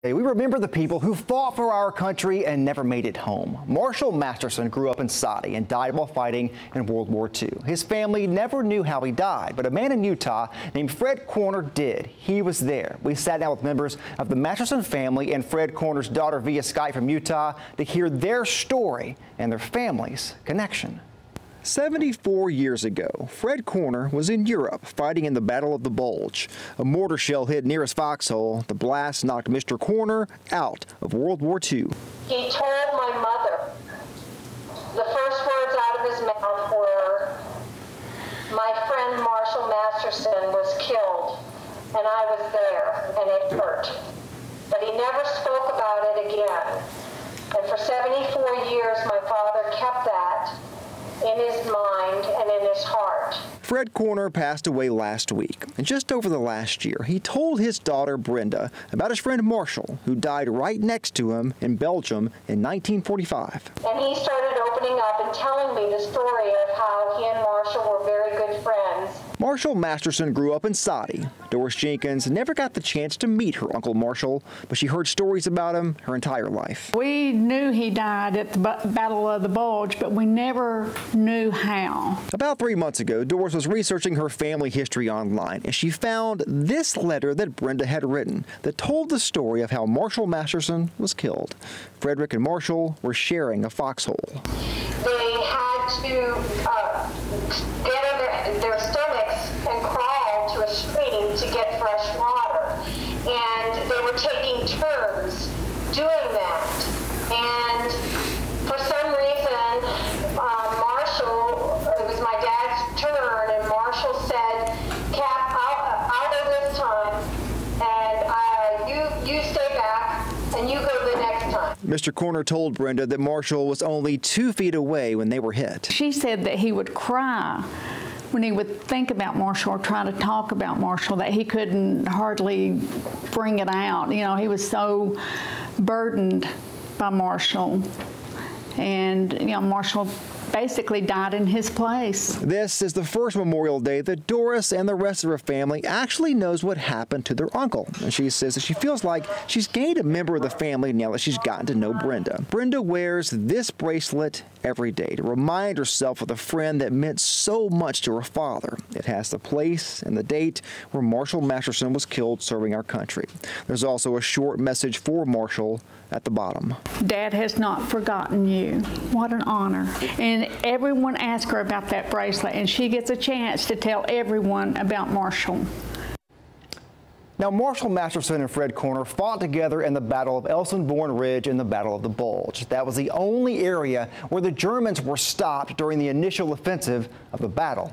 We remember the people who fought for our country and never made it home. Marshall Masterson grew up in Saudi and died while fighting in World War II. His family never knew how he died, but a man in Utah named Fred Corner did. He was there. We sat down with members of the Masterson family and Fred Corner's daughter via Skype from Utah to hear their story and their family's connection. 74 years ago, Fred Corner was in Europe fighting in the Battle of the Bulge. A mortar shell hit near his foxhole. The blast knocked Mr. Corner out of World War II. He told my mother, the first words out of his mouth were, "My friend Marshall Masterson was killed, and I was there, and it hurt." But he never spoke about it again. And for 74 years, my father kept that in his mind and in his heart. Fred Corner passed away last week, and just over the last year, he told his daughter Brenda about his friend Marshall, who died right next to him in Belgium in 1945. And he started opening up and telling me the story of how he and Marshall were very good friends. Marshall Masterson grew up in Saudi. Doris Jenkins never got the chance to meet her Uncle Marshall, but she heard stories about him her entire life. We knew he died at the Battle of the Bulge, but we never knew how. About 3 months ago, Doris was researching her family history online, and she found this letter that Brenda had written that told the story of how Marshall Masterson was killed. Frederick and Marshall were sharing a foxhole. They had to get on their stomachs and crawl to a stream to get fresh water. And they were taking turns doing that. And for some reason, Marshall, it was my dad's turn, and Marshall said, "Cap, I'll go this time, and you stay back, and you go the next time." Mr. Corner told Brenda that Marshall was only 2 feet away when they were hit. She said that he would cry when he would think about Marshall or try to talk about Marshall, that he couldn't hardly bring it out. You know, he was so burdened by Marshall. And, you know, Marshall basically died in his place. This is the first Memorial Day that Doris and the rest of her family actually knows what happened to their uncle. And she says that she feels like she's gained a member of the family now that she's gotten to know Brenda. Brenda wears this bracelet every day to remind herself of the friend that meant so much to her father. It has the place and the date where Marshall Masterson was killed serving our country. There's also a short message for Marshall at the bottom. Dad has not forgotten you. What an honor. And everyone asks her about that bracelet, and she gets a chance to tell everyone about Marshall. Now, Marshall Masterson and Fred Corner fought together in the Battle of Elsenborn Ridge and the Battle of the Bulge. That was the only area where the Germans were stopped during the initial offensive of the battle.